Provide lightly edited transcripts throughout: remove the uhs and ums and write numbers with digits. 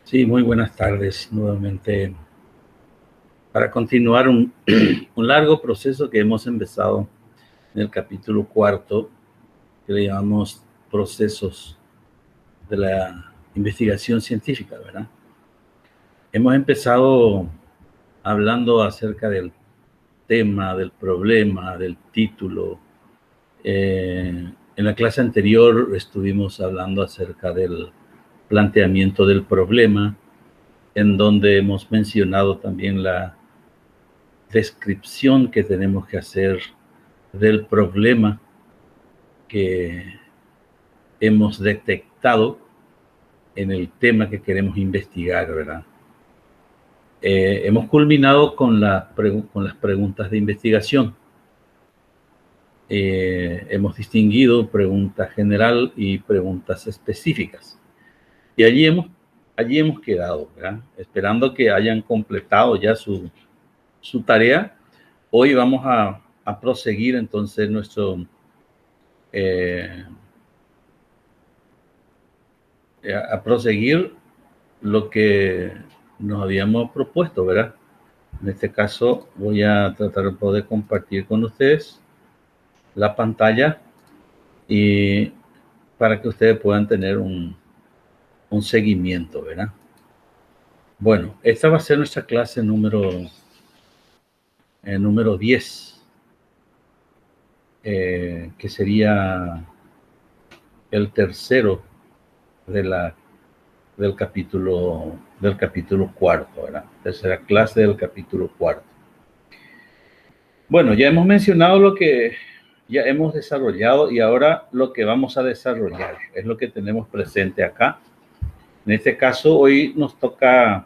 Sí, muy buenas tardes nuevamente. Para continuar un largo proceso que hemos empezado en el capítulo cuarto, que le llamamos procesos de la investigación científica, ¿verdad? Hemos empezado hablando acerca del tema, del problema, del título. En la clase anterior estuvimos hablando acerca del planteamiento del problema, en donde hemos mencionado también la descripción que tenemos que hacer del problema que hemos detectado en el tema que queremos investigar, ¿verdad? Hemos culminado con las preguntas de investigación. Hemos distinguido pregunta general y preguntas específicas. Y allí hemos quedado, ¿verdad? Esperando que hayan completado ya su tarea. Hoy vamos a proseguir entonces a proseguir lo que nos habíamos propuesto, ¿verdad? En este caso voy a tratar de poder compartir con ustedes la pantalla y para que ustedes puedan tener un seguimiento, ¿verdad? Bueno, esta va a ser nuestra clase número 10, que sería el tercero de del capítulo cuarto, ¿verdad? Tercera clase del capítulo cuarto. Bueno, ya hemos mencionado lo que ya hemos desarrollado y ahora lo que vamos a desarrollar es lo que tenemos presente acá. En este caso, hoy nos toca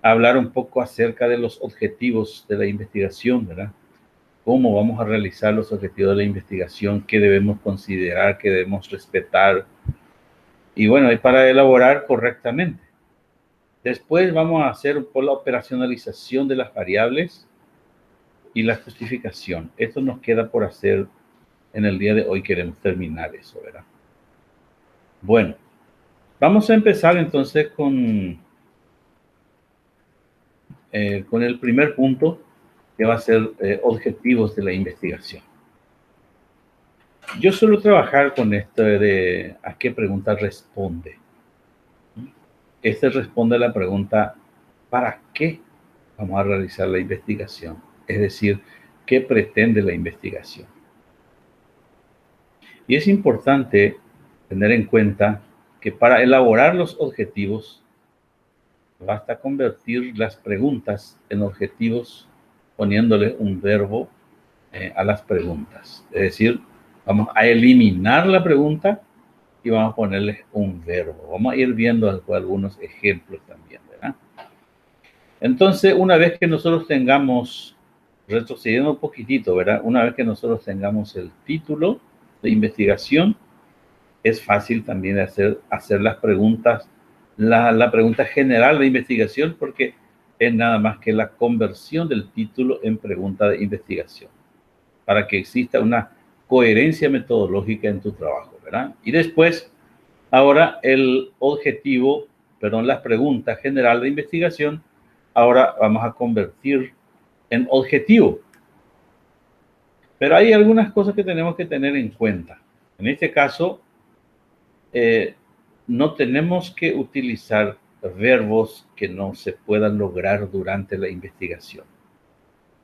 hablar un poco acerca de los objetivos de la investigación, ¿verdad? Cómo vamos a realizar los objetivos de la investigación, qué debemos considerar, qué debemos respetar. Y bueno, es para elaborar correctamente. Después vamos a hacer por la operacionalización de las variables y la justificación. Esto nos queda por hacer en el día de hoy. Queremos terminar eso, ¿verdad? Bueno, vamos a empezar entonces con el primer punto, que va a ser objetivos de la investigación. Yo suelo trabajar con esto de a qué pregunta responde. Este responde a la pregunta ¿para qué vamos a realizar la investigación? Es decir, ¿qué pretende la investigación? Y es importante tener en cuenta que para elaborar los objetivos basta convertir las preguntas en objetivos poniéndole un verbo a las preguntas. Es decir, vamos a eliminar la pregunta y vamos a ponerle un verbo. Vamos a ir viendo algunos ejemplos también, ¿verdad? Entonces, una vez que nosotros tengamos, retrocediendo un poquitito, ¿verdad? Una vez que nosotros tengamos el título de investigación, es fácil también hacer las preguntas, la pregunta general de investigación, porque es nada más que la conversión del título en pregunta de investigación, para que exista una coherencia metodológica en tu trabajo, ¿verdad? Y después, ahora el objetivo, perdón, las preguntas general de investigación, ahora vamos a convertir en objetivo. Pero hay algunas cosas que tenemos que tener en cuenta. En este caso, no tenemos que utilizar verbos que no se puedan lograr durante la investigación.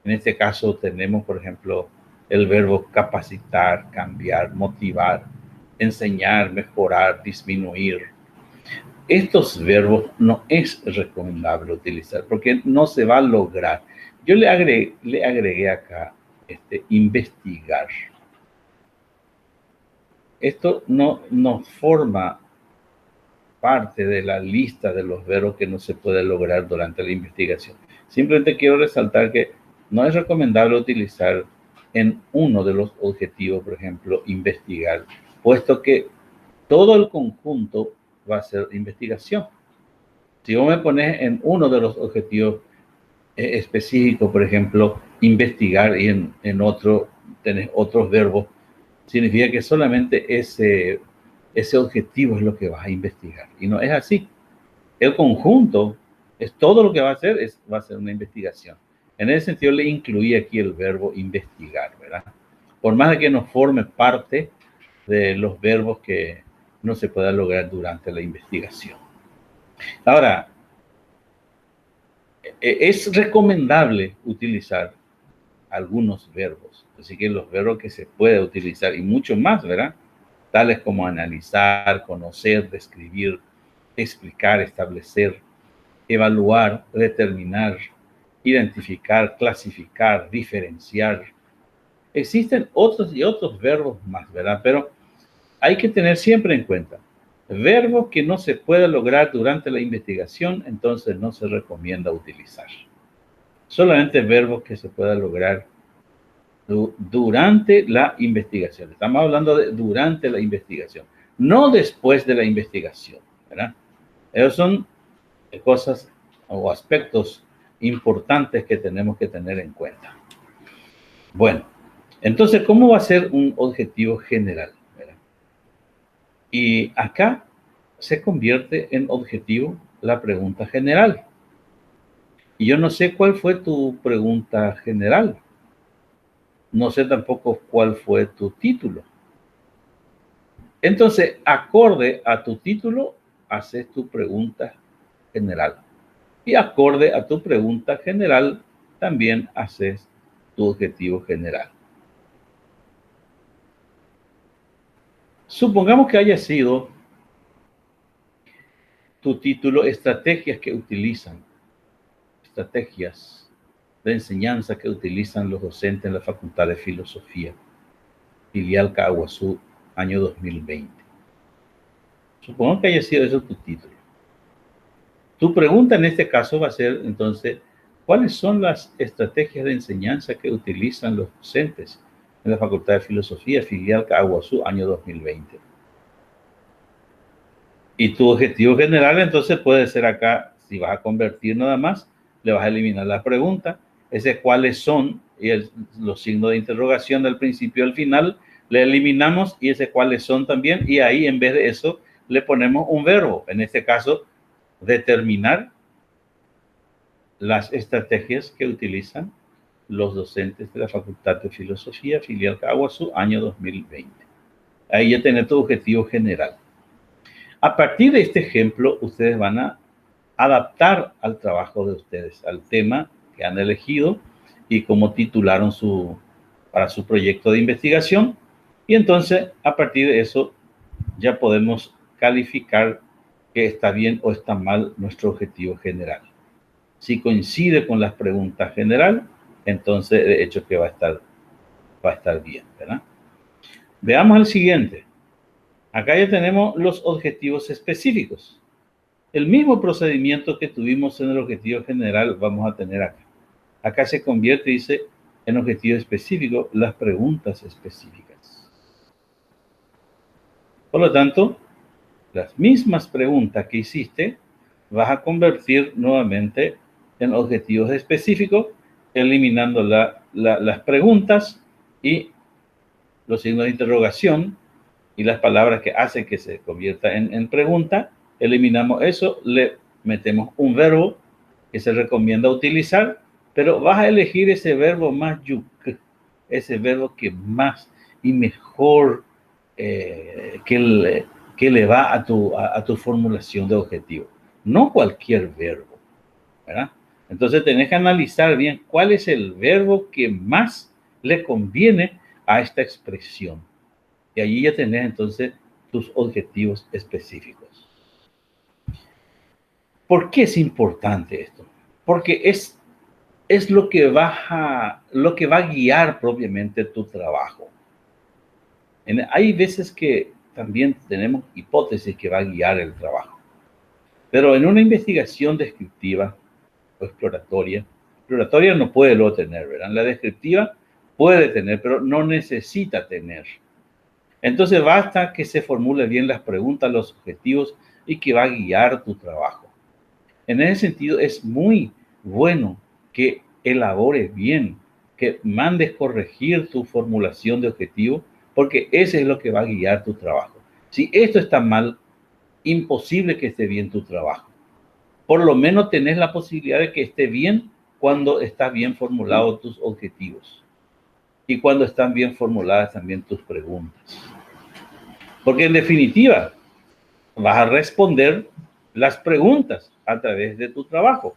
En este caso tenemos, por ejemplo, el verbo capacitar, cambiar, motivar, enseñar, mejorar, disminuir. Estos verbos no es recomendable utilizar porque no se va a lograr. Yo le agregué acá investigar. Esto no forma parte de la lista de los verbos que no se puede lograr durante la investigación. Simplemente quiero resaltar que no es recomendable utilizar en uno de los objetivos, por ejemplo, investigar, puesto que todo el conjunto va a ser investigación. Si vos me pones en uno de los objetivos específicos, por ejemplo, investigar, y en otro tenés otros verbos, significa que solamente ese objetivo es lo que vas a investigar. Y no es así. el conjunto es todo lo que va a hacer, va a ser una investigación. En ese sentido le incluí aquí el verbo investigar, ¿verdad? Por más de que no forme parte de los verbos que no se pueda lograr durante la investigación. Ahora, es recomendable utilizar algunos verbos, así que los verbos que se puede utilizar y mucho más, ¿verdad? Tales como analizar, conocer, describir, explicar, establecer, evaluar, determinar, identificar, clasificar, diferenciar. Existen otros y otros verbos más, ¿verdad? Pero hay que tener siempre en cuenta, verbos que no se puede lograr durante la investigación, entonces no se recomienda utilizar. Solamente verbos que se puedan lograr durante la investigación. Estamos hablando de durante la investigación, no después de la investigación, ¿verdad? Esos son cosas o aspectos importantes que tenemos que tener en cuenta. Bueno, entonces, ¿cómo va a ser un objetivo general? ¿Verdad? Y acá se convierte en objetivo la pregunta general. Y yo no sé cuál fue tu pregunta general. No sé tampoco cuál fue tu título. Entonces, acorde a tu título, haces tu pregunta general. Y acorde a tu pregunta general, también haces tu objetivo general. Supongamos que haya sido tu título estrategias que utilizan, estrategias de enseñanza que utilizan los docentes en la Facultad de Filosofía, filial Caguazú, año 2020. Supongamos que haya sido eso tu título. Tu pregunta en este caso va a ser, entonces, ¿cuáles son las estrategias de enseñanza que utilizan los docentes en la Facultad de Filosofía, filial Caguazú, año 2020? Y tu objetivo general, entonces, puede ser acá, si vas a convertir nada más, le vas a eliminar la pregunta, ese cuáles son, y los signos de interrogación del principio al final, le eliminamos, y ese cuáles son también, y ahí en vez de eso, le ponemos un verbo, en este caso, determinar las estrategias que utilizan los docentes de la Facultad de Filosofía, filial Caguazú, año 2020. Ahí ya tenés tu objetivo general. A partir de este ejemplo, ustedes van a adaptar al trabajo de ustedes, al tema que han elegido y cómo titularon para su proyecto de investigación. Y entonces, a partir de eso, ya podemos calificar que está bien o está mal nuestro objetivo general. Si coincide con las preguntas general, entonces de hecho que va a estar bien, ¿verdad? Veamos el siguiente. Acá ya tenemos los objetivos específicos. El mismo procedimiento que tuvimos en el objetivo general vamos a tener acá. Acá se convierte, dice, en objetivo específico las preguntas específicas. Por lo tanto, las mismas preguntas que hiciste vas a convertir nuevamente en objetivos específicos, eliminando las preguntas y los signos de interrogación y las palabras que hacen que se convierta en pregunta. Eliminamos eso, le metemos un verbo que se recomienda utilizar, pero vas a elegir ese verbo más yuk, ese verbo que más y mejor que le va a tu formulación de objetivo. No cualquier verbo, ¿verdad? Entonces tenés que analizar bien cuál es el verbo que más le conviene a esta expresión. Y allí ya tenés entonces tus objetivos específicos. ¿Por qué es importante esto? Porque es lo que va a guiar propiamente tu trabajo. Hay veces que también tenemos hipótesis que va a guiar el trabajo. Pero en una investigación descriptiva o exploratoria no puede lo tener, ¿verdad? La descriptiva puede tener, pero no necesita tener. Entonces basta que se formule bien las preguntas, los objetivos y que va a guiar tu trabajo. En ese sentido es muy bueno que elabores bien, que mandes corregir tu formulación de objetivo, porque ese es lo que va a guiar tu trabajo. Si esto está mal, imposible que esté bien tu trabajo. por lo menos tenés la posibilidad de que esté bien cuando están bien formulados tus objetivos y cuando están bien formuladas también tus preguntas. Porque en definitiva, vas a responder las preguntas a través de tu trabajo.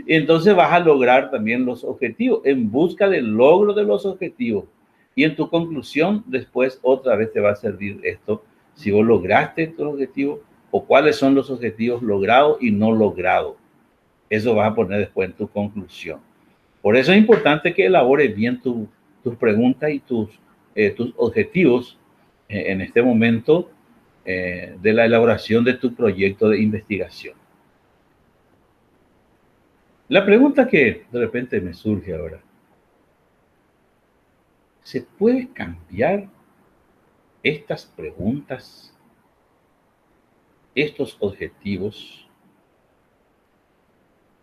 Y entonces vas a lograr también los objetivos, en busca del logro de los objetivos. Y en tu conclusión, después otra vez te va a servir esto, si vos lograste tus objetivos o cuáles son los objetivos logrados y no logrados. Eso vas a poner después en tu conclusión. Por eso es importante que elabores bien tus preguntas y tus objetivos en este momento de la elaboración de tu proyecto de investigación. La pregunta que de repente me surge ahora, ¿se puede cambiar estas preguntas, estos objetivos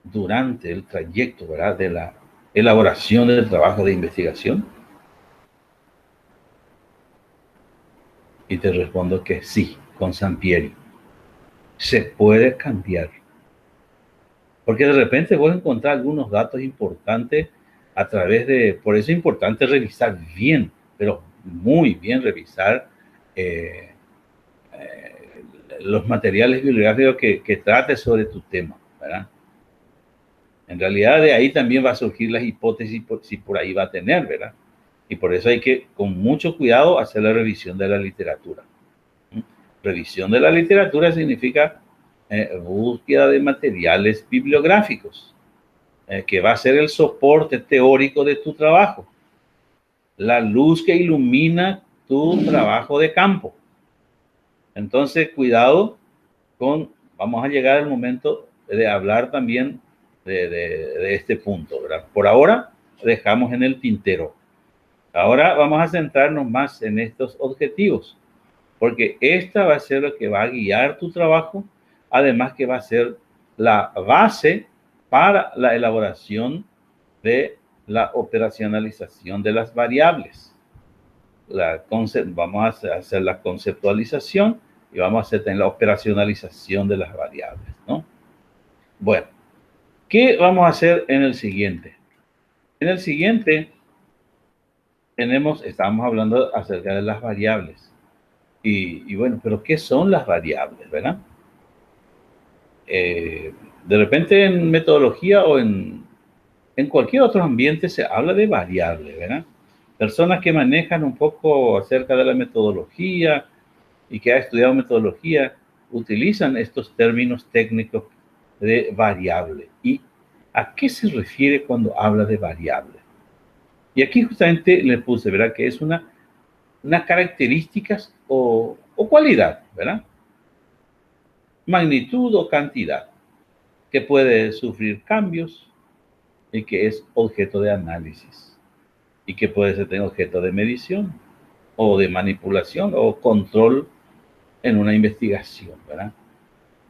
durante el trayecto, ¿verdad?, de la elaboración del trabajo de investigación? Y te respondo que sí, con Sampieri. Se puede cambiar. Porque de repente vos encontrás algunos datos importantes a través de... Por eso es importante revisar bien, pero muy bien revisar los materiales bibliográficos que trate sobre tu tema, ¿verdad? En realidad de ahí también va a surgir las hipótesis si por ahí va a tener, ¿verdad? Y por eso hay que, con mucho cuidado, hacer la revisión de la literatura. Revisión de la literatura significa búsqueda de materiales bibliográficos, que va a ser el soporte teórico de tu trabajo, la luz que ilumina tu trabajo de campo. Entonces, cuidado con, vamos a llegar al momento de hablar también de este punto, ¿verdad? Por ahora, dejamos en el tintero. Ahora vamos a centrarnos más en estos objetivos, porque esta va a ser lo que va a guiar tu trabajo, además que va a ser la base para la elaboración de la operacionalización de las variables. Vamos a hacer la conceptualización y vamos a hacer también la operacionalización de las variables, ¿no? Bueno, ¿qué vamos a hacer en el siguiente? En el siguiente estamos hablando acerca de las variables. Y bueno, pero ¿qué son las variables, verdad? De repente en metodología o en cualquier otro ambiente se habla de variables, ¿verdad? Personas que manejan un poco acerca de la metodología y que han estudiado metodología utilizan estos términos técnicos de variable. ¿Y a qué se refiere cuando habla de variable? Y aquí justamente le puse, ¿verdad?, que es una características o cualidad, ¿verdad? Magnitud o cantidad, que puede sufrir cambios y que es objeto de análisis y que puede ser objeto de medición o de manipulación o control en una investigación, ¿verdad?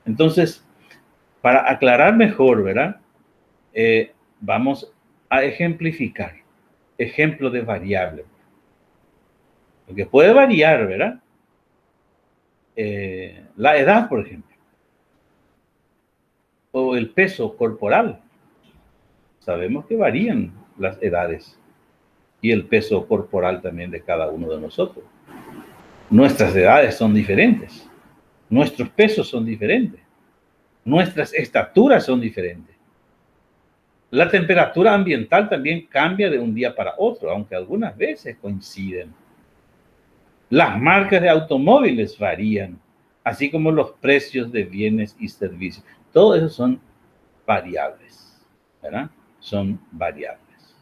Entonces, para aclarar mejor, ¿verdad? Vamos a ejemplificar. Ejemplo de variable. Porque puede variar, ¿verdad? La edad, por ejemplo. O el peso corporal. Sabemos que varían las edades y el peso corporal también de cada uno de nosotros. Nuestras edades son diferentes. Nuestros pesos son diferentes. Nuestras estaturas son diferentes. La temperatura ambiental también cambia de un día para otro, aunque algunas veces coinciden. Las marcas de automóviles varían, así como los precios de bienes y servicios. Todo eso son variables, ¿verdad? Son variables.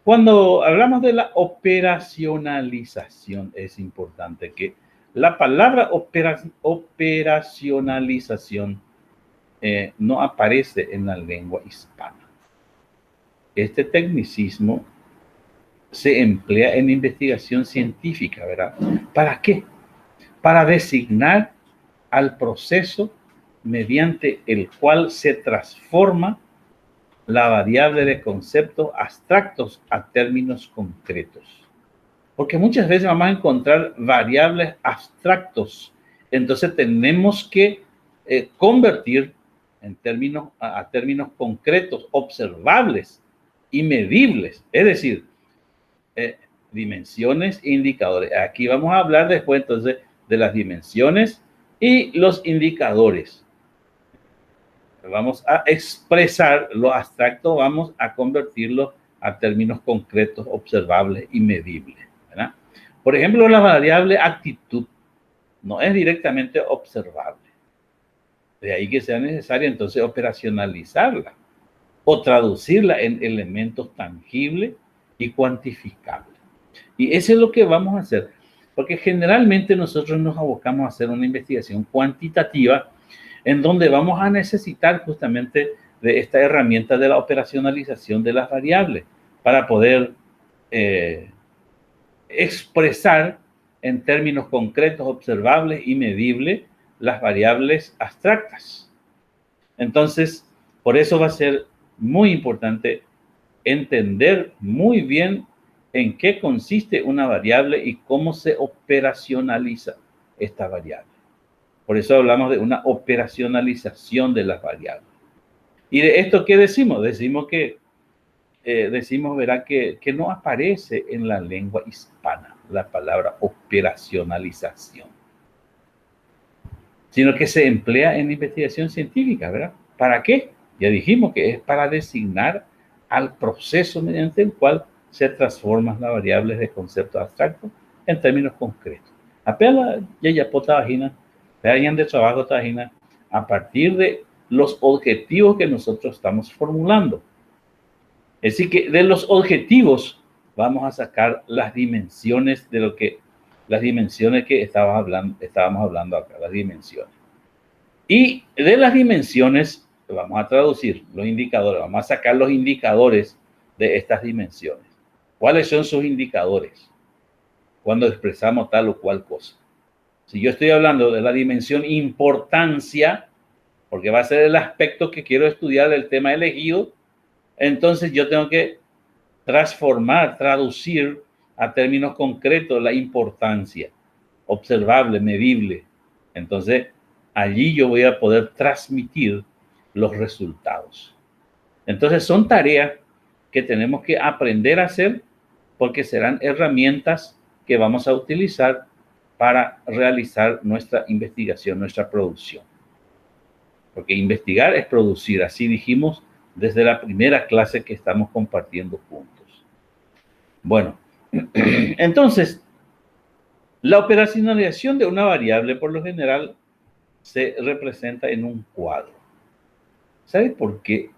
Cuando hablamos de la operacionalización, es importante que la palabra operacionalización no aparece en la lengua hispana. Este tecnicismo se emplea en investigación científica, ¿verdad? ¿Para qué? Para designar al proceso mediante el cual se transforma la variable de conceptos abstractos a términos concretos. Porque muchas veces vamos a encontrar variables abstractos. Entonces tenemos que convertir en términos, a términos concretos, observables y medibles, es decir, dimensiones e indicadores. Aquí vamos a hablar después entonces de las dimensiones y los indicadores. Vamos a expresar lo abstracto, vamos a convertirlo a términos concretos, observables y medibles, ¿verdad? Por ejemplo, la variable actitud no es directamente observable. De ahí que sea necesario entonces operacionalizarla o traducirla en elementos tangibles y cuantificables. Y eso es lo que vamos a hacer, porque generalmente nosotros nos abocamos a hacer una investigación cuantitativa en donde vamos a necesitar justamente de esta herramienta de la operacionalización de las variables para poder expresar en términos concretos, observables y medibles las variables abstractas. Entonces, por eso va a ser muy importante entender muy bien en qué consiste una variable y cómo se operacionaliza esta variable. Por eso hablamos de una operacionalización de las variables. ¿Y de esto qué decimos? Decimos que verá que no aparece en la lengua hispana la palabra operacionalización, sino que se emplea en investigación científica, ¿verdad? ¿Para qué? Ya dijimos que es para designar al proceso mediante el cual se transforman las variables de conceptos abstractos en términos concretos. Apenas ya pota vagina, vayan de trabajo vagina, a partir de los objetivos que nosotros estamos formulando. Es decir, que de los objetivos vamos a sacar las dimensiones de lo que, las dimensiones que estábamos hablando acá, las dimensiones. Y de las dimensiones vamos a traducir los indicadores, vamos a sacar los indicadores de estas dimensiones. ¿Cuáles son sus indicadores cuando expresamos tal o cual cosa? Si yo estoy hablando de la dimensión importancia, porque va a ser el aspecto que quiero estudiar del tema elegido, entonces yo tengo que transformar, traducir a términos concretos la importancia, observable, medible. Entonces, allí yo voy a poder transmitir los resultados. Entonces, son tareas que tenemos que aprender a hacer porque serán herramientas que vamos a utilizar para realizar nuestra investigación, nuestra producción. Porque investigar es producir, así dijimos desde la primera clase que estamos compartiendo juntos. Bueno, entonces, la operacionalización de una variable por lo general se representa en un cuadro. ¿Sabe por qué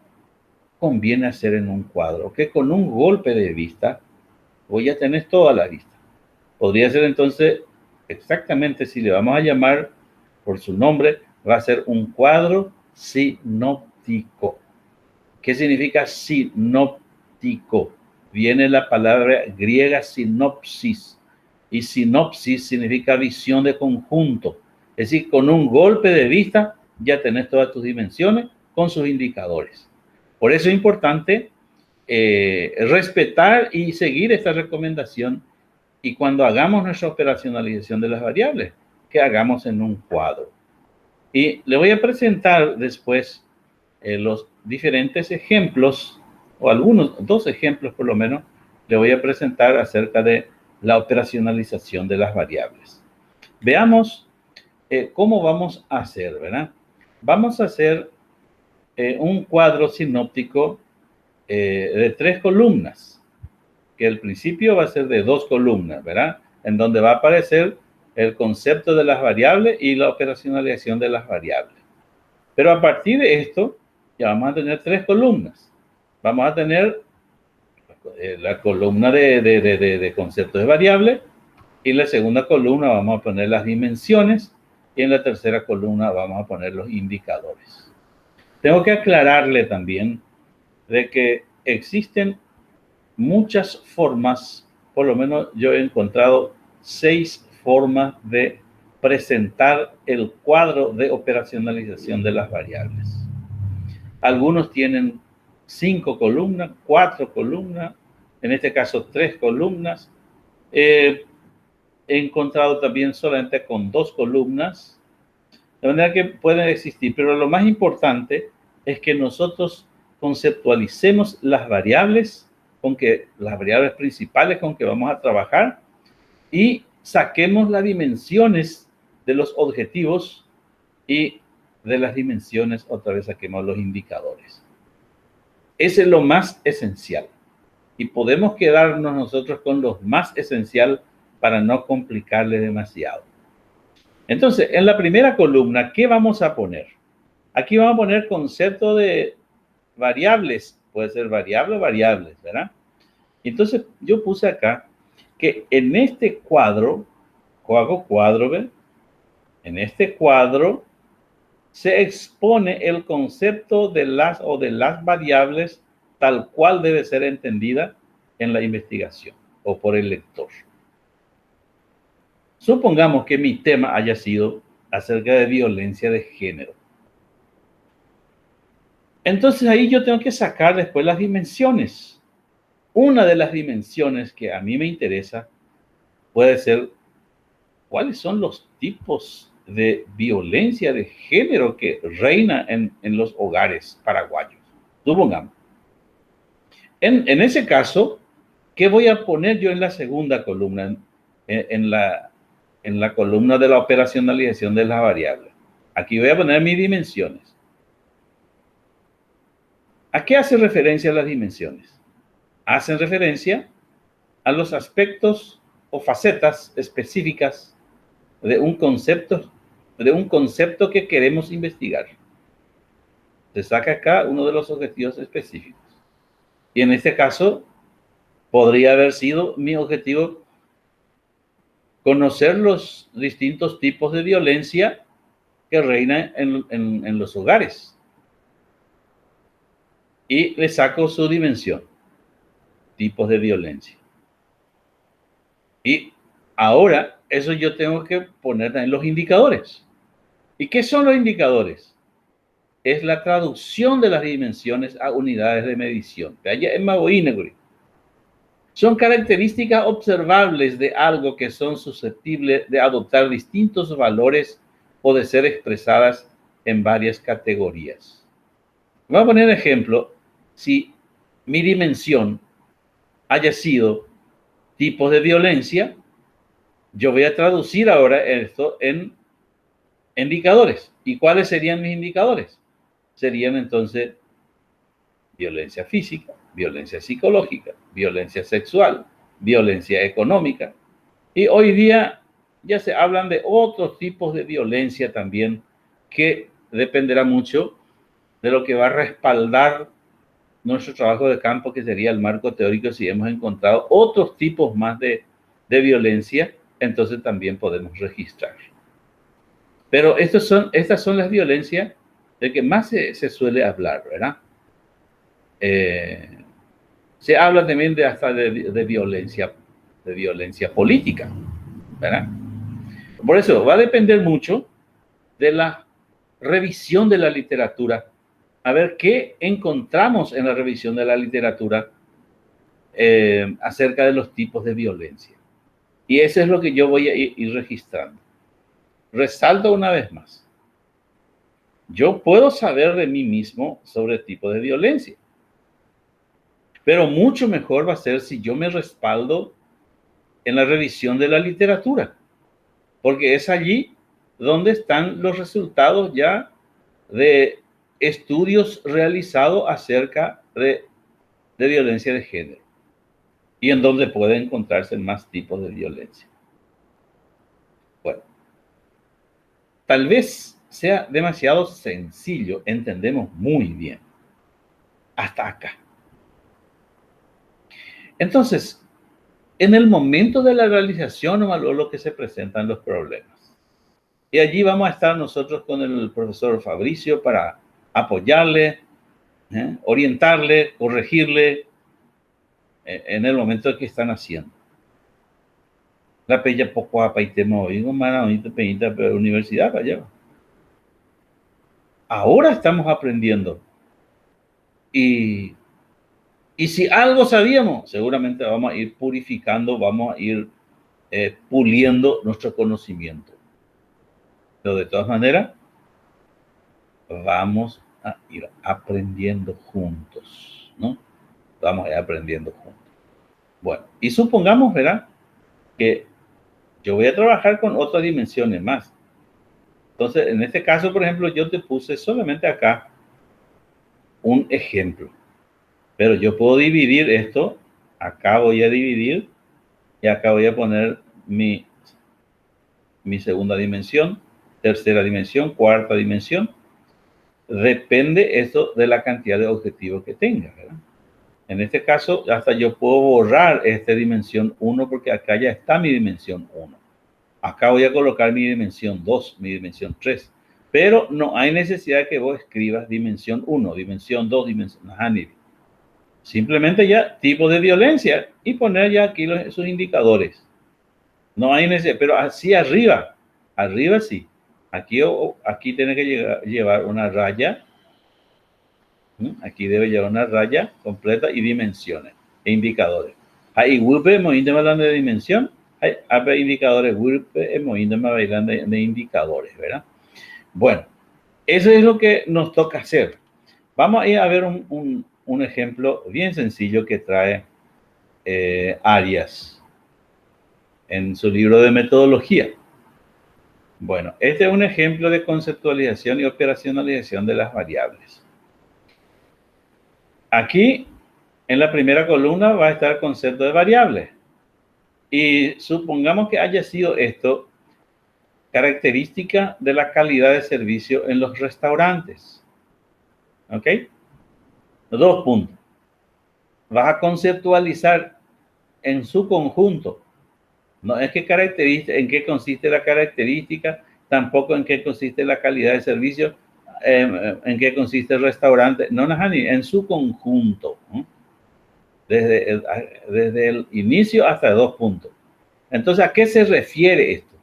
conviene hacer en un cuadro? Que con un golpe de vista voy a tener toda la vista. Podría ser entonces, exactamente si le vamos a llamar por su nombre, va a ser un cuadro sinóptico. ¿Qué significa sinóptico? Viene la palabra griega sinopsis. Y sinopsis significa visión de conjunto. Es decir, con un golpe de vista ya tenés todas tus dimensiones con sus indicadores. Por eso es importante respetar y seguir esta recomendación. Y cuando hagamos nuestra operacionalización de las variables, que hagamos en un cuadro. Y le voy a presentar después los diferentes ejemplos, o algunos, 2 ejemplos por lo menos, le voy a presentar acerca de la operacionalización de las variables. Veamos cómo vamos a hacer, ¿verdad? Vamos a hacer un cuadro sinóptico de 3 columnas, que al principio va a ser de 2 columnas, ¿verdad? En donde va a aparecer el concepto de las variables y la operacionalización de las variables. Pero a partir de esto, ya vamos a tener 3 columnas. Vamos a tener la columna de conceptos de variables, y en la segunda columna vamos a poner las dimensiones, y en la tercera columna vamos a poner los indicadores. Tengo que aclararle también de que existen muchas formas, por lo menos yo he encontrado 6 formas de presentar el cuadro de operacionalización de las variables. Algunos tienen 5 columnas, 4 columnas, en este caso 3 columnas. He encontrado también solamente con 2 columnas. De manera que pueden existir, pero lo más importante es que nosotros conceptualicemos las variables principales con que vamos a trabajar y saquemos las dimensiones de los objetivos y de las dimensiones otra vez saquemos los indicadores. Ese es lo más esencial y podemos quedarnos nosotros con lo más esencial para no complicarle demasiado. Entonces, en la primera columna, ¿qué vamos a poner? Aquí vamos a poner concepto de variables, puede ser variable o variables, ¿verdad? Entonces, yo puse acá que en este cuadro, hago cuadro, ¿ven? En este cuadro se expone el concepto de las variables tal cual debe ser entendida en la investigación o por el lector. Supongamos que mi tema haya sido acerca de violencia de género. Entonces ahí yo tengo que sacar después las dimensiones. Una de las dimensiones que a mí me interesa puede ser cuáles son los tipos de violencia de género que reina en los hogares paraguayos. Supongamos. En ese caso, ¿qué voy a poner yo en la segunda columna? En la columna de la operacionalización de las variables. Aquí voy a poner mis dimensiones. ¿A qué hace referencia las dimensiones? Hacen referencia a los aspectos o facetas específicas de un concepto que queremos investigar. Se saca acá uno de los objetivos específicos. Y en este caso, podría haber sido mi objetivo conocer los distintos tipos de violencia que reinan en los hogares. Y le saco su dimensión, tipos de violencia. Y ahora, eso yo tengo que poner en los indicadores. ¿Y qué son los indicadores? Es la traducción de las dimensiones a unidades de medición. Son características observables de algo que son susceptibles de adoptar distintos valores o de ser expresadas en varias categorías. Voy a poner ejemplo, si mi dimensión haya sido tipos de violencia, yo voy a traducir ahora esto en indicadores. ¿Y cuáles serían mis indicadores? Serían entonces violencia física, violencia psicológica, violencia sexual, violencia económica. Y hoy día ya se hablan de otros tipos de violencia también que dependerá mucho de lo que va a respaldar nuestro trabajo de campo, que sería el marco teórico. Si hemos encontrado otros tipos más de violencia, entonces también podemos registrar. Pero estas son las violencias de que más se suele hablar, ¿verdad? Se habla también de violencia política, ¿verdad? Por eso va a depender mucho de la revisión de la literatura, a ver qué encontramos en la revisión de la literatura acerca de los tipos de violencia. Y eso es lo que yo voy a ir registrando. Resalto una vez más. Yo puedo saber de mí mismo sobre el tipo de violencia, pero mucho mejor va a ser si yo me respaldo en la revisión de la literatura, porque es allí donde están los resultados ya de estudios realizados acerca de violencia de género y en donde pueden encontrarse más tipos de violencia. Bueno, tal vez sea demasiado sencillo, entendemos muy bien, hasta acá. Entonces, en el momento de la realización o lo que se presentan los problemas. Y allí vamos a estar nosotros con el profesor Fabricio para apoyarle, orientarle, corregirle en el momento que están haciendo. La pella poco a paitemo oigo mara peñita pero universidad para allá. Ahora estamos aprendiendo. Y si algo sabíamos, seguramente vamos a ir purificando, vamos a ir puliendo nuestro conocimiento. Pero de todas maneras, vamos a ir aprendiendo juntos, ¿no? Vamos a ir aprendiendo juntos. Bueno, y supongamos, ¿verdad?, que yo voy a trabajar con otras dimensiones más. Entonces, en este caso, por ejemplo, yo te puse solamente acá un ejemplo, pero yo puedo dividir esto. Acá voy a dividir y acá voy a poner mi segunda dimensión, tercera dimensión, cuarta dimensión. Depende esto de la cantidad de objetivos que tenga, ¿verdad? En este caso, hasta yo puedo borrar esta dimensión 1 porque acá ya está mi dimensión 1. Acá voy a colocar mi dimensión 2, mi dimensión 3. Pero no hay necesidad de que vos escribas dimensión 1, dimensión 2, dimensión... Simplemente ya tipo de violencia y poner ya aquí sus indicadores. No hay necesidad, pero así arriba sí. Aquí tiene que llevar una raya. Aquí debe llevar una raya completa y dimensiones e indicadores. Hay WP moviendo hablando de dimensión, hay indicadores WP moviendo hablando de indicadores, ¿verdad? Bueno, eso es lo que nos toca hacer. Vamos a ir a ver un ejemplo bien sencillo que trae Arias en su libro de metodología. Bueno, este es un ejemplo de conceptualización y operacionalización de las variables. Aquí, en la primera columna, va a estar el concepto de variable. Y supongamos que haya sido esto característica de la calidad de servicio en los restaurantes. ¿Ok? 2 puntos. Vas a conceptualizar en su conjunto. No es que en qué consiste la característica, tampoco en qué consiste la calidad de servicio, en qué consiste el restaurante. No, en su conjunto. Desde el inicio hasta 2 puntos. Entonces, ¿a qué se refiere esto?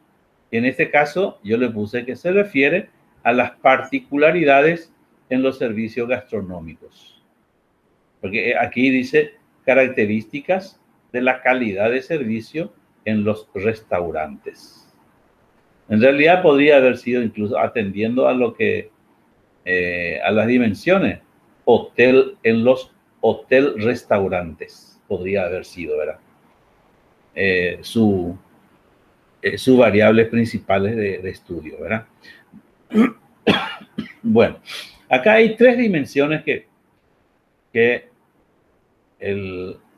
En este caso, yo le puse que se refiere a las particularidades en los servicios gastronómicos. Porque aquí dice características de la calidad de servicio en los restaurantes. En realidad podría haber sido incluso atendiendo a lo que, a las dimensiones, en los hotel-restaurantes, podría haber sido, ¿verdad? Sus variables principales de estudio, ¿verdad? Bueno, acá hay 3 dimensiones que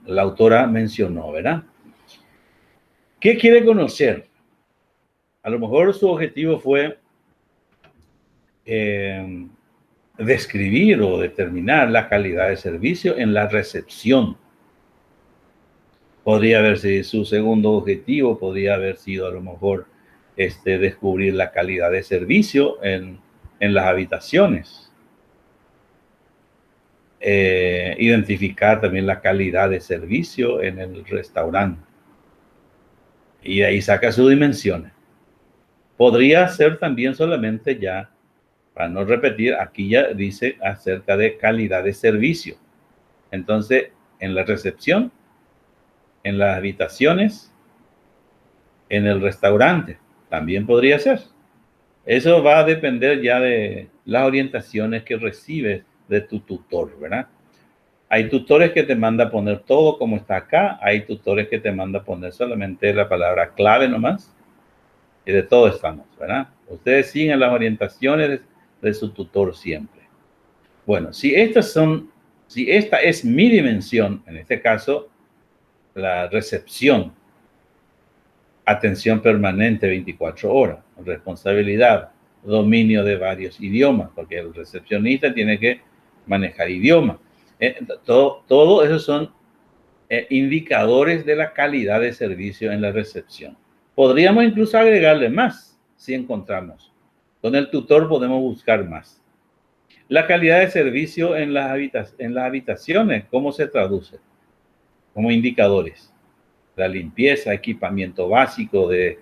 la autora mencionó, ¿verdad? ¿Qué quiere conocer? A lo mejor su objetivo fue describir o determinar la calidad de servicio en la recepción. Podría haber sido su segundo objetivo, podría haber sido a lo mejor descubrir la calidad de servicio en las habitaciones. Identificar también la calidad de servicio en el restaurante. Y ahí saca sus dimensiones. Podría ser también solamente ya, para no repetir, aquí ya dice acerca de calidad de servicio. Entonces, en la recepción, en las habitaciones, en el restaurante, también podría ser. Eso va a depender ya de las orientaciones que recibes de tu tutor, ¿verdad? Hay tutores que te mandan a poner todo como está acá, hay tutores que te mandan a poner solamente la palabra clave nomás, y de todo estamos, ¿verdad? Ustedes siguen las orientaciones de su tutor siempre. Bueno, si esta es mi dimensión, en este caso, la recepción, atención permanente 24 horas, responsabilidad, dominio de varios idiomas, porque el recepcionista tiene que manejar idiomas. Todo esos son indicadores de la calidad de servicio en la recepción. Podríamos incluso agregarle más si encontramos. Con el tutor podemos buscar más. La calidad de servicio en las habitaciones, ¿cómo se traduce? Como indicadores. La limpieza, equipamiento básico de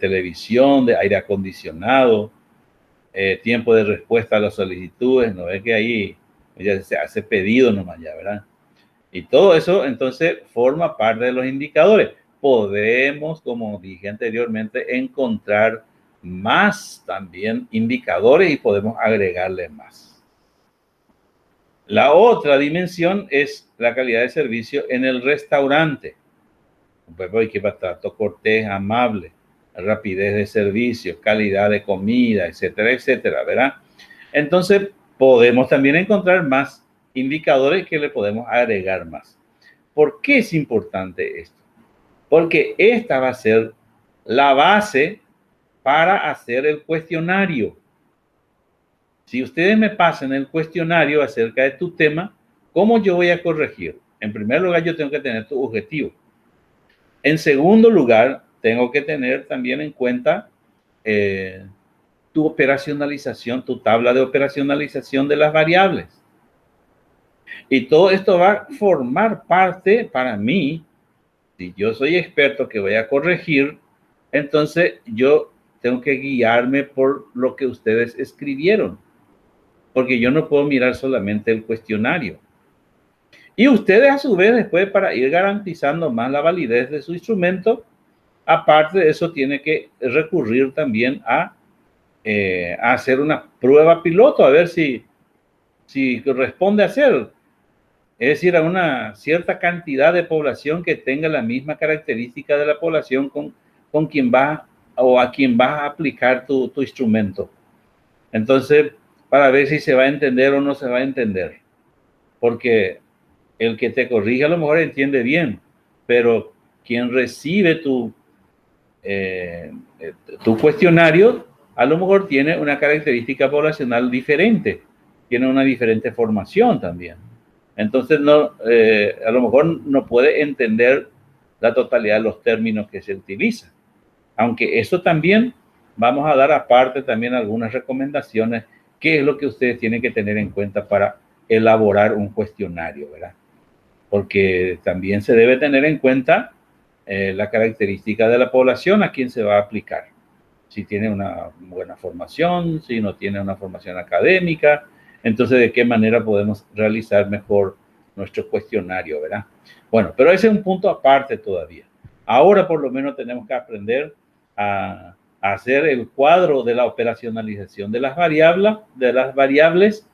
televisión, de aire acondicionado, tiempo de respuesta a las solicitudes. ¿No ve que ahí ya se hace pedido nomás ya, verdad? Y todo eso, entonces, forma parte de los indicadores. Podemos, como dije anteriormente, encontrar más también indicadores y podemos agregarle más. La otra dimensión es la calidad de servicio en el restaurante. Que va a trato cortés, amable, rapidez de servicio, calidad de comida, etcétera, etcétera, ¿verdad? Entonces, podemos también encontrar más indicadores que le podemos agregar más. ¿Por qué es importante esto? Porque esta va a ser la base para hacer el cuestionario. Si ustedes me pasan el cuestionario acerca de tu tema, ¿cómo yo voy a corregir? En primer lugar, yo tengo que tener tu objetivo. En segundo lugar, tengo que tener también en cuenta tu operacionalización, tu tabla de operacionalización de las variables. Y todo esto va a formar parte para mí. Si yo soy experto que voy a corregir, entonces yo tengo que guiarme por lo que ustedes escribieron, porque yo no puedo mirar solamente el cuestionario. Y ustedes a su vez después, para ir garantizando más la validez de su instrumento, aparte de eso tiene que recurrir también a hacer una prueba piloto, a ver si corresponde hacer. Es decir, a una cierta cantidad de población que tenga la misma característica de la población con quien va o a quien vas a aplicar tu instrumento. Entonces, para ver si se va a entender o no se va a entender. Porque el que te corrige a lo mejor entiende bien, pero quien recibe tu cuestionario a lo mejor tiene una característica poblacional diferente, tiene una diferente formación también. Entonces, a lo mejor no puede entender la totalidad de los términos que se utilizan. Aunque eso también vamos a dar aparte también algunas recomendaciones, qué es lo que ustedes tienen que tener en cuenta para elaborar un cuestionario, ¿verdad? Porque también se debe tener en cuenta la característica de la población a quien se va a aplicar. Si tiene una buena formación, si no tiene una formación académica, entonces de qué manera podemos realizar mejor nuestro cuestionario, ¿verdad? Bueno, pero ese es un punto aparte todavía. Ahora por lo menos tenemos que aprender a hacer el cuadro de la operacionalización de las variables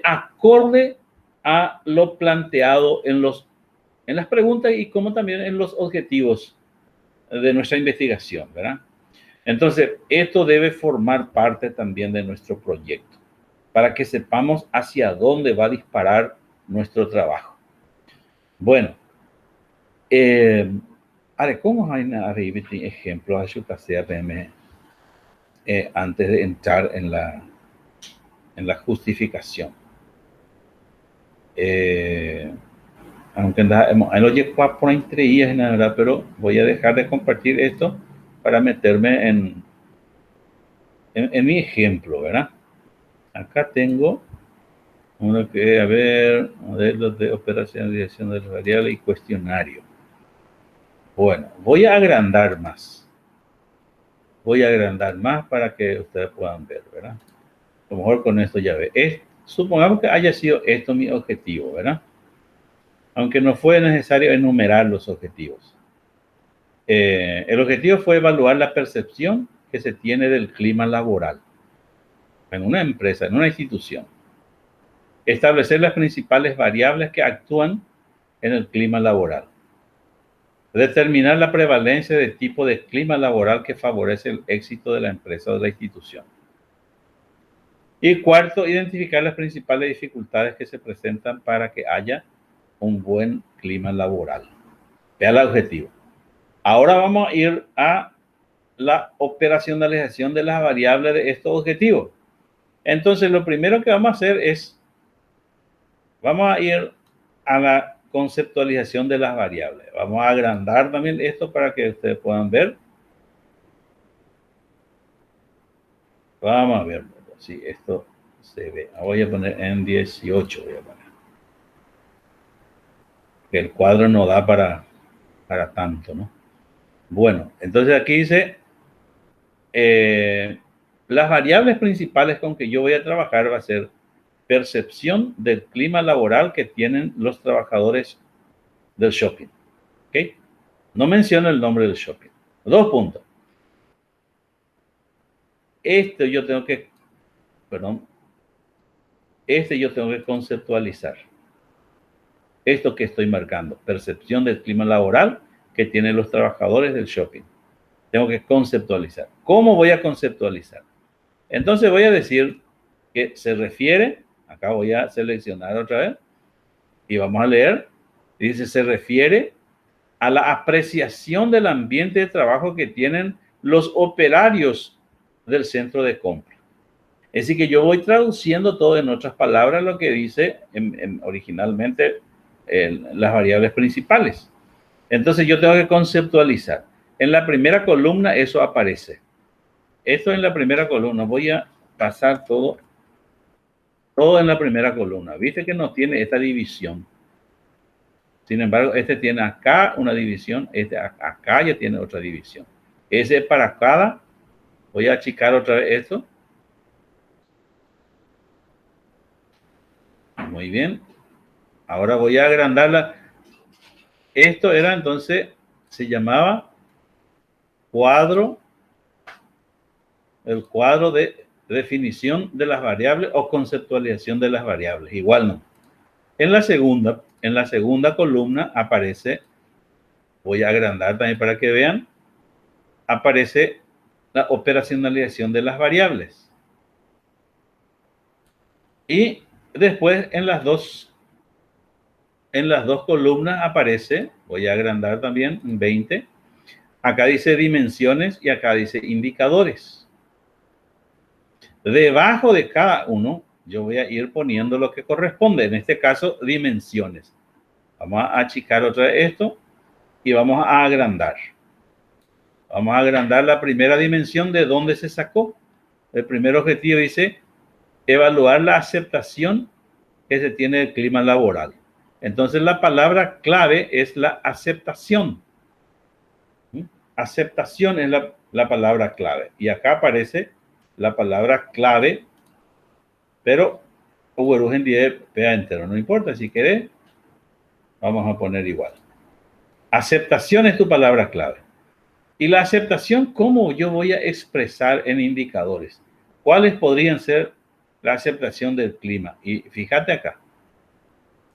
acorde a lo planteado en las preguntas y como también en los objetivos de nuestra investigación, ¿verdad? Entonces, esto debe formar parte también de nuestro proyecto para que sepamos hacia dónde va a disparar nuestro trabajo. Bueno, ¿cómo hay ejemplos de su CPM antes de entrar en la justificación? Aunque no llegó por entre ellas, la verdad, pero voy a dejar de compartir esto para meterme en mi ejemplo, ¿verdad? Acá tengo uno que, a ver, modelos de operacionalización de las variables y cuestionario. Bueno, voy a agrandar más. Voy a agrandar más para que ustedes puedan ver, ¿verdad? A lo mejor con esto ya ve. Supongamos que haya sido esto mi objetivo, ¿verdad? Aunque no fue necesario enumerar los objetivos. El objetivo fue evaluar la percepción que se tiene del clima laboral en una empresa, en una institución. Establecer las principales variables que actúan en el clima laboral. Determinar la prevalencia del tipo de clima laboral que favorece el éxito de la empresa o de la institución. Y cuarto, identificar las principales dificultades que se presentan para que haya un buen clima laboral. Vea el objetivo. Ahora vamos a ir a la operacionalización de las variables de estos objetivos. Entonces, lo primero que vamos a hacer es, vamos a ir a la conceptualización de las variables. Vamos a agrandar también esto para que ustedes puedan ver. Vamos a ver si esto se ve. Voy a poner en 18. Voy a poner. Que el cuadro no da para tanto, ¿no? Bueno, entonces aquí dice, las variables principales con que yo voy a trabajar va a ser percepción del clima laboral que tienen los trabajadores del shopping. ¿Ok? No menciono el nombre del shopping. 2 puntos. yo tengo que, yo tengo que conceptualizar. Esto que estoy marcando, percepción del clima laboral que tienen los trabajadores del shopping. Tengo que conceptualizar. ¿Cómo voy a conceptualizar? Entonces voy a decir que se refiere, acá voy a seleccionar otra vez y vamos a leer. Dice, se refiere a la apreciación del ambiente de trabajo que tienen los operarios del centro de compra. Es decir, que yo voy traduciendo todo en otras palabras lo que dice originalmente las variables principales. Entonces yo tengo que conceptualizar. En la primera columna eso aparece. Esto en la primera columna. Voy a pasar todo en la primera columna. Viste que no tiene esta división. Sin embargo, este tiene acá una división, este acá ya tiene otra división. Ese para cada. Voy a achicar otra vez esto. Muy bien. Ahora voy a agrandarla. Esto era entonces, se llamaba cuadro, el cuadro de definición de las variables o conceptualización de las variables. Igual no. En la segunda columna aparece, voy a agrandar también para que vean, aparece la operacionalización de las variables. Y después en las dos columnas aparece, voy a agrandar también, 20. Acá dice dimensiones y acá dice indicadores. Debajo de cada uno, yo voy a ir poniendo lo que corresponde. En este caso, dimensiones. Vamos a achicar otra vez esto y vamos a agrandar. Vamos a agrandar la primera dimensión de dónde se sacó. El primer objetivo dice evaluar la aceptación que se tiene del clima laboral. Entonces la palabra clave es la aceptación. Aceptación es la palabra clave. Y acá aparece la palabra clave, pero en 10 pega entero. No importa, si querés, vamos a poner igual. Aceptación es tu palabra clave. Y la aceptación, ¿cómo yo voy a expresar en indicadores? ¿Cuáles podrían ser la aceptación del clima? Y fíjate acá.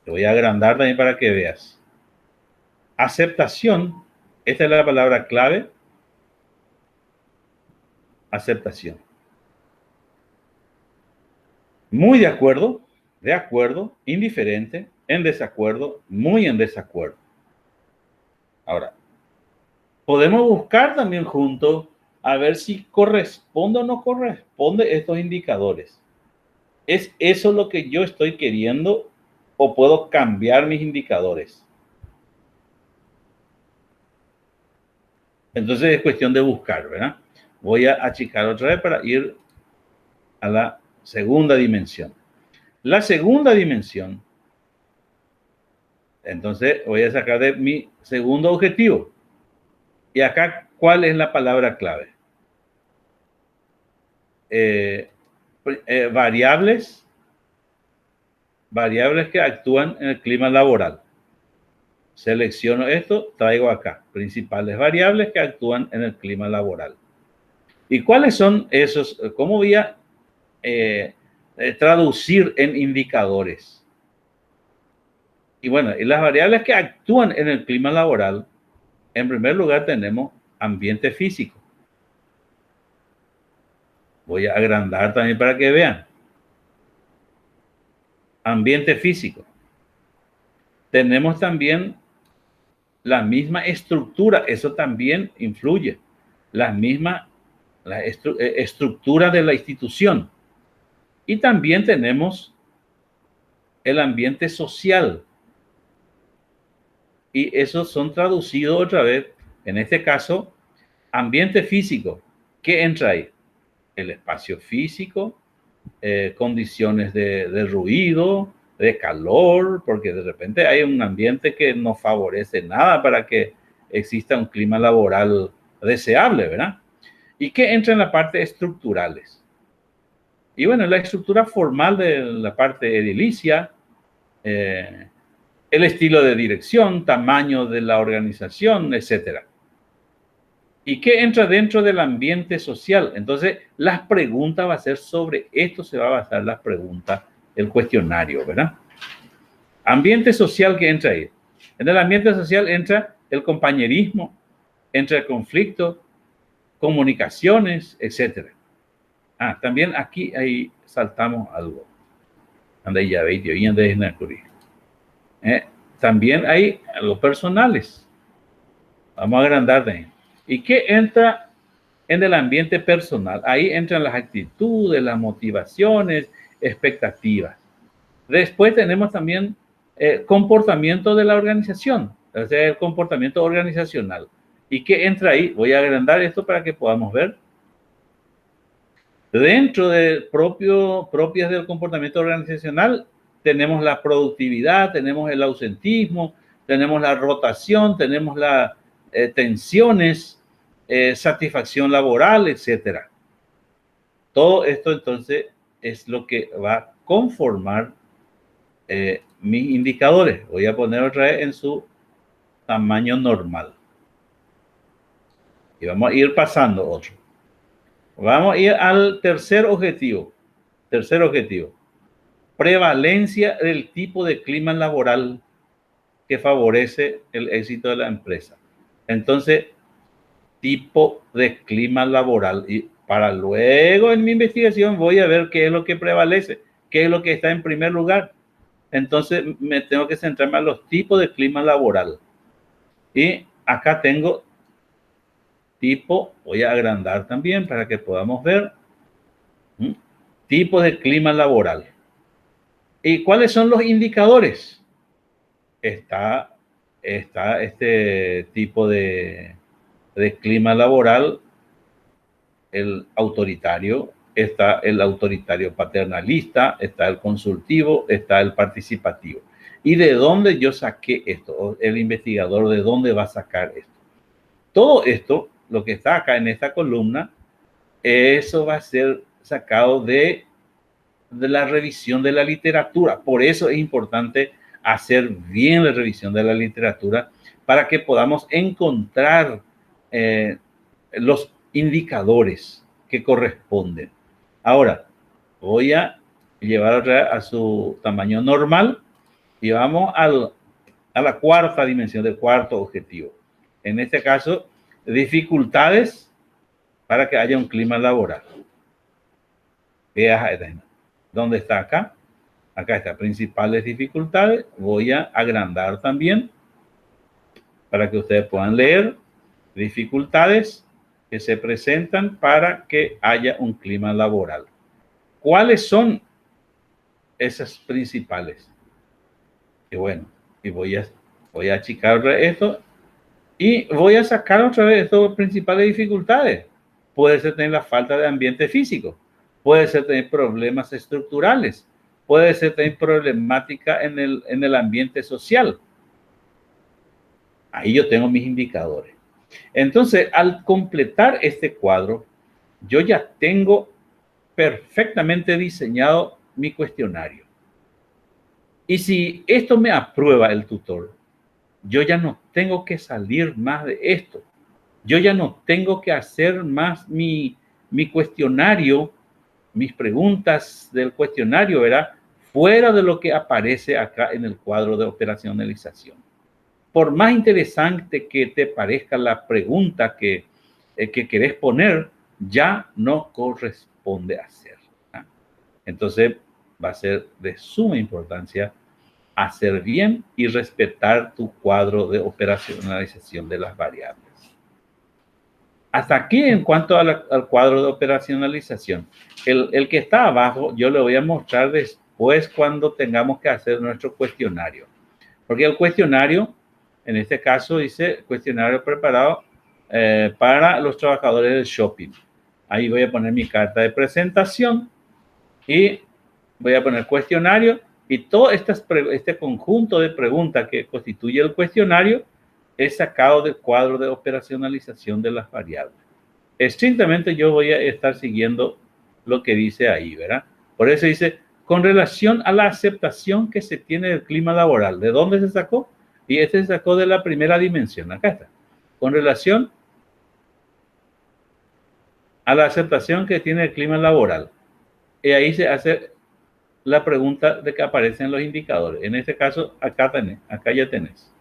Te voy a agrandar también para que veas. Aceptación, esta es la palabra clave. Aceptación. Muy de acuerdo, indiferente, en desacuerdo, muy en desacuerdo. Ahora, podemos buscar también juntos a ver si corresponde o no corresponde estos indicadores. ¿Es eso lo que yo estoy queriendo o puedo cambiar mis indicadores? Entonces es cuestión de buscar, ¿verdad? Voy a achicar otra vez para ir a la segunda dimensión. La segunda dimensión, entonces voy a sacar de mi segundo objetivo. Y acá, ¿cuál es la palabra clave? Variables que actúan en el clima laboral. Selecciono esto, traigo acá. Principales variables que actúan en el clima laboral. ¿Y cuáles son esos? ¿Cómo voy a traducir en indicadores? Y bueno, y las variables que actúan en el clima laboral, en primer lugar tenemos ambiente físico. Voy a agrandar también para que vean. Ambiente físico. Tenemos también la misma estructura, eso también influye. La estructura de la institución. Y también tenemos el ambiente social. Y esos son traducidos otra vez, en este caso, ambiente físico. ¿Qué entra ahí? El espacio físico, condiciones de ruido, de calor, porque de repente hay un ambiente que no favorece nada para que exista un clima laboral deseable, ¿verdad? ¿Y qué entra en la parte estructurales? Y bueno, la estructura formal de la parte edilicia, el estilo de dirección, tamaño de la organización, etcétera. ¿Y qué entra dentro del ambiente social? Entonces, las preguntas va a ser sobre esto, se va a basar las preguntas, el cuestionario, ¿verdad? Ambiente social que entra ahí. En el ambiente social entra el compañerismo, entra el conflicto, comunicaciones, etc. También aquí ahí saltamos algo. Anda ya veis, y anda en la también hay los personales. Vamos a agrandar de ahí. ¿Y qué entra en el ambiente personal? Ahí entran las actitudes, las motivaciones, expectativas. Después tenemos también comportamiento de la organización, o sea, el comportamiento organizacional. ¿Y qué entra ahí? Voy a agrandar esto para que podamos ver. Dentro del propias del comportamiento organizacional, tenemos la productividad, tenemos el ausentismo, tenemos la rotación, tenemos las tensiones, satisfacción laboral, etcétera. Todo esto entonces es lo que va a conformar mis indicadores. Voy a poner otra vez en su tamaño normal. Y vamos a ir pasando otro. Vamos a ir al tercer objetivo. Tercer objetivo. Prevalencia del tipo de clima laboral que favorece el éxito de la empresa. Entonces, tipo de clima laboral. Y para luego en mi investigación voy a ver qué es lo que prevalece, qué es lo que está en primer lugar. Entonces, me tengo que centrarme en los tipos de clima laboral. Y acá tengo tipo, voy a agrandar también para que podamos ver. Tipo de clima laboral. ¿Y cuáles son los indicadores? Está este tipo de clima laboral, el autoritario, está el autoritario paternalista, está el consultivo, está el participativo. ¿Y de dónde yo saqué esto? El investigador, ¿de dónde va a sacar esto? Todo esto, lo que está acá en esta columna, eso va a ser sacado de la revisión de la literatura. Por eso es importante hacer bien la revisión de la literatura para que podamos encontrar los indicadores que corresponden. Ahora, voy a llevar a su tamaño normal y vamos a la cuarta dimensión del cuarto objetivo. En este caso, dificultades para que haya un clima laboral. ¿Dónde está acá? Acá está, principales dificultades. Voy a agrandar también para que ustedes puedan leer. Dificultades que se presentan para que haya un clima laboral. ¿Cuáles son esas principales? Y bueno, y voy a achicar esto y voy a sacar otra vez estas principales dificultades. Puede ser tener la falta de ambiente físico, puede ser tener problemas estructurales, puede ser tener problemática en el ambiente social. Ahí yo tengo mis indicadores. Entonces, al completar este cuadro, yo ya tengo perfectamente diseñado mi cuestionario. Y si esto me aprueba el tutor, yo ya no tengo que salir más de esto. Yo ya no tengo que hacer más mi cuestionario, mis preguntas del cuestionario, ¿verdad? Fuera de lo que aparece acá en el cuadro de operacionalización. Por más interesante que te parezca la pregunta que querés poner, ya no corresponde hacer. Entonces, va a ser de suma importancia hacer bien y respetar tu cuadro de operacionalización de las variables. Hasta aquí en cuanto al cuadro de operacionalización. El que está abajo, yo le voy a mostrar después cuando tengamos que hacer nuestro cuestionario. Porque el cuestionario, en este caso, dice cuestionario preparado para los trabajadores del shopping. Ahí voy a poner mi carta de presentación y voy a poner cuestionario y todo este conjunto de preguntas que constituye el cuestionario es sacado del cuadro de operacionalización de las variables. Estrictamente yo voy a estar siguiendo lo que dice ahí, ¿verdad? Por eso dice, con relación a la aceptación que se tiene del clima laboral. ¿De dónde se sacó? Y este se sacó de la primera dimensión. Acá está. Con relación a la aceptación que tiene el clima laboral. Y ahí se hace la pregunta de que aparecen los indicadores. En este caso, acá ya tenés.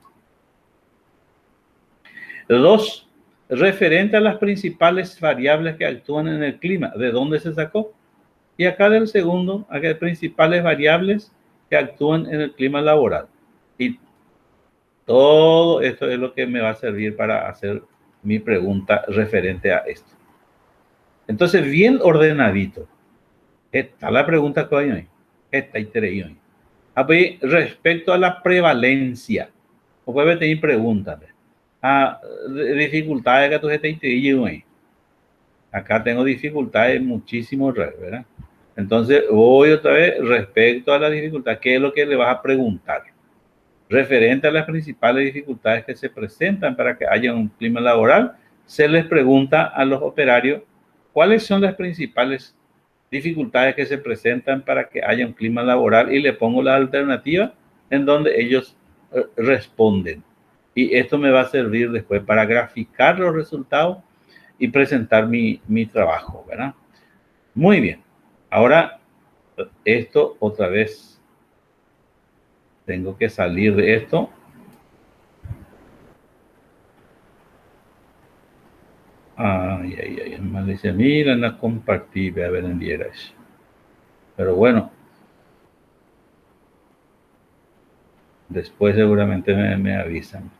2, referente a las principales variables que actúan en el clima. ¿De dónde se sacó? Y acá del segundo, acá hay principales variables que actúan en el clima laboral. Y todo esto es lo que me va a servir para hacer mi pregunta referente a esto. Entonces, bien ordenadito. Esta es la pregunta que hay hoy. Esta y hoy. Respecto a la prevalencia, o puede tener preguntas. Dificultades que tú estés hoy. Acá tengo dificultades muchísimo, ¿verdad? Entonces, voy otra vez respecto a la dificultad. ¿Qué es lo que le vas a preguntar? Referente a las principales dificultades que se presentan para que haya un clima laboral, se les pregunta a los operarios cuáles son las principales dificultades que se presentan para que haya un clima laboral y le pongo la alternativa en donde ellos responden. Y esto me va a servir después para graficar los resultados y presentar mi trabajo, ¿verdad? Muy bien. Ahora, esto otra vez. Tengo que salir de esto. Ay. Me dice, mira, no compartí, voy a ver en vieras. Pero bueno. Después seguramente me avisan.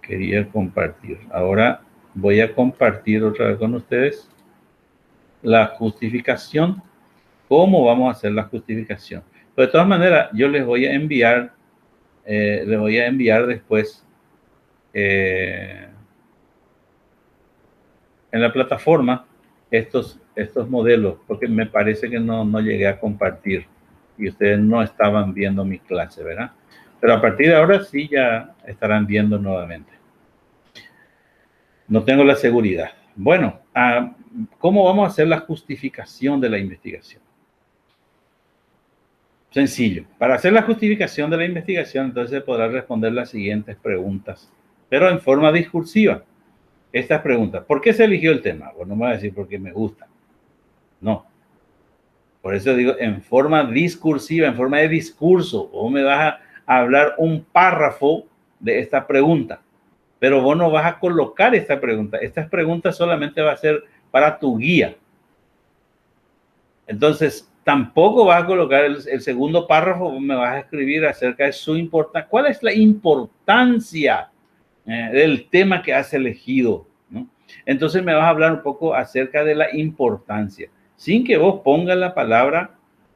Quería compartir. Ahora voy a compartir otra vez con ustedes la justificación. ¿Cómo vamos a hacer la justificación? Pero de todas maneras, yo les voy a enviar después en la plataforma estos modelos, porque me parece que no llegué a compartir y ustedes no estaban viendo mi clase, ¿verdad? Pero a partir de ahora sí ya estarán viendo nuevamente. No tengo la seguridad. Bueno, ¿cómo vamos a hacer la justificación de la investigación? Sencillo. Para hacer la justificación de la investigación, entonces podrá responder las siguientes preguntas, pero en forma discursiva. Estas preguntas. ¿Por qué se eligió el tema? Bueno, no me voy a decir porque me gusta. No. Por eso digo en forma discursiva, en forma de discurso. Vos me vas a hablar un párrafo de esta pregunta, pero vos no vas a colocar esta pregunta. Estas preguntas solamente va a ser para tu guía. Entonces, tampoco vas a colocar el segundo párrafo, me vas a escribir acerca de su importancia. ¿Cuál es la importancia del tema que has elegido? ¿No? Entonces me vas a hablar un poco acerca de la importancia, sin que vos pongas la palabra,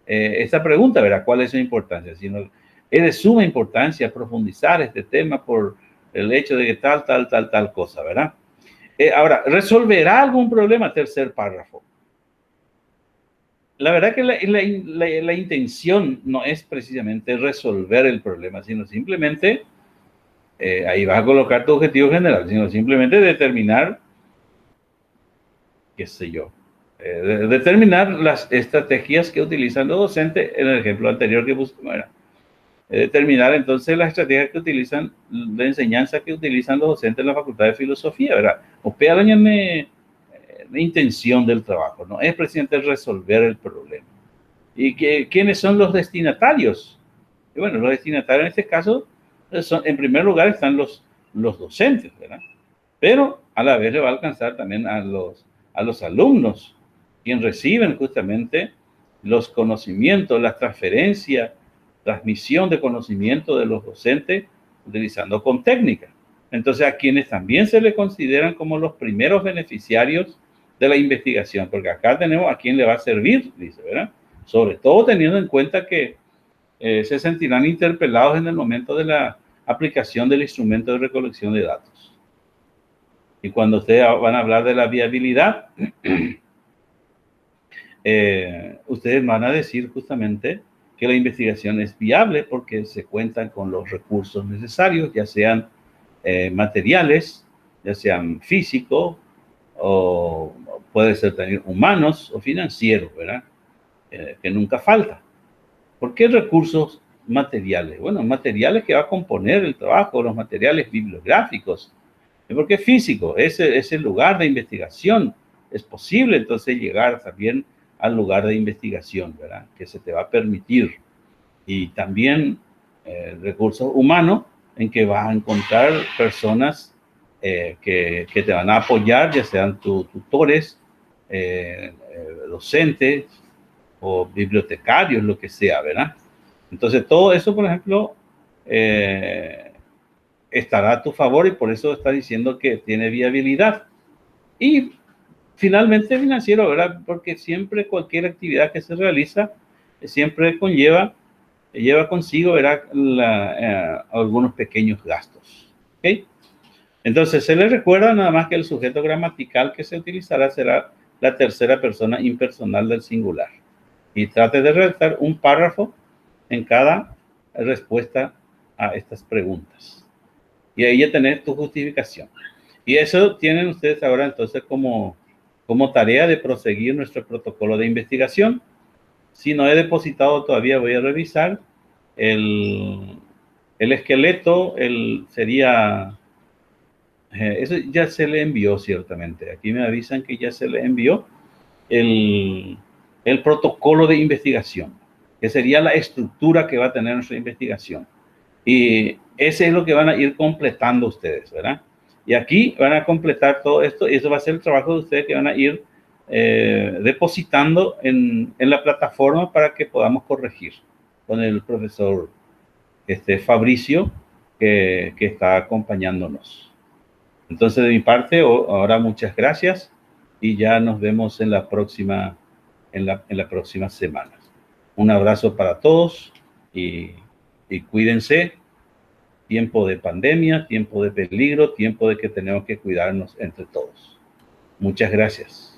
esta pregunta, ¿verdad? ¿Cuál es su importancia? Sino, es de suma importancia profundizar este tema por el hecho de que tal cosa, ¿verdad? Ahora, ¿resolverá algún problema? Tercer párrafo. La verdad que la intención no es precisamente resolver el problema, sino simplemente, ahí vas a colocar tu objetivo general, sino simplemente determinar, qué sé yo, determinar las estrategias que utilizan los docentes, en el ejemplo anterior que pusimos, determinar entonces las estrategias que utilizan, de enseñanza que utilizan los docentes en la Facultad de Filosofía, ¿verdad? O la intención del trabajo, no es precisamente resolver el problema. ¿Y quiénes son los destinatarios? Y bueno, los destinatarios en este caso son, en primer lugar, están los docentes, ¿verdad? Pero a la vez le va a alcanzar también a los alumnos, quienes reciben justamente los conocimientos, la transmisión de conocimiento de los docentes utilizando con técnica. Entonces, a quienes también se le consideran como los primeros beneficiarios de la investigación, porque acá tenemos a quién le va a servir, dice, ¿verdad? Sobre todo teniendo en cuenta que se sentirán interpelados en el momento de la aplicación del instrumento de recolección de datos. Y cuando ustedes van a hablar de la viabilidad, ustedes van a decir justamente que la investigación es viable porque se cuentan con los recursos necesarios, ya sean materiales, ya sean físicos, o puede ser también humanos o financieros, ¿verdad? Que nunca falta. ¿Por qué recursos materiales? Bueno, materiales que va a componer el trabajo, los materiales bibliográficos. ¿Por qué físico? Es el lugar de investigación es posible entonces llegar también al lugar de investigación, ¿verdad? Que se te va a permitir. Y también recursos humanos en que vas a encontrar personas que te van a apoyar, ya sean tutores, docentes o bibliotecarios, lo que sea, ¿verdad? Entonces, todo eso, por ejemplo, estará a tu favor y por eso está diciendo que tiene viabilidad. Y finalmente financiero, ¿verdad? Porque siempre cualquier actividad que se realiza siempre lleva consigo, ¿verdad? Algunos pequeños gastos. ¿Ok? Entonces, se le recuerda nada más que el sujeto gramatical que se utilizará será la tercera persona impersonal del singular. Y trate de redactar un párrafo en cada respuesta a estas preguntas. Y ahí ya tenés tu justificación. Y eso tienen ustedes ahora entonces como tarea de proseguir nuestro protocolo de investigación. Si no he depositado todavía, voy a revisar el esqueleto, sería, eso ya se le envió ciertamente. Aquí me avisan que ya se le envió el protocolo de investigación, que sería la estructura que va a tener nuestra investigación. Y ese es lo que van a ir completando ustedes, ¿verdad? Y aquí van a completar todo esto y eso va a ser el trabajo de ustedes que van a ir depositando en la plataforma para que podamos corregir con el profesor Fabricio que está acompañándonos. Entonces, de mi parte, ahora muchas gracias y ya nos vemos en la próxima semana. Un abrazo para todos y cuídense. Tiempo de pandemia, tiempo de peligro, tiempo de que tenemos que cuidarnos entre todos. Muchas gracias.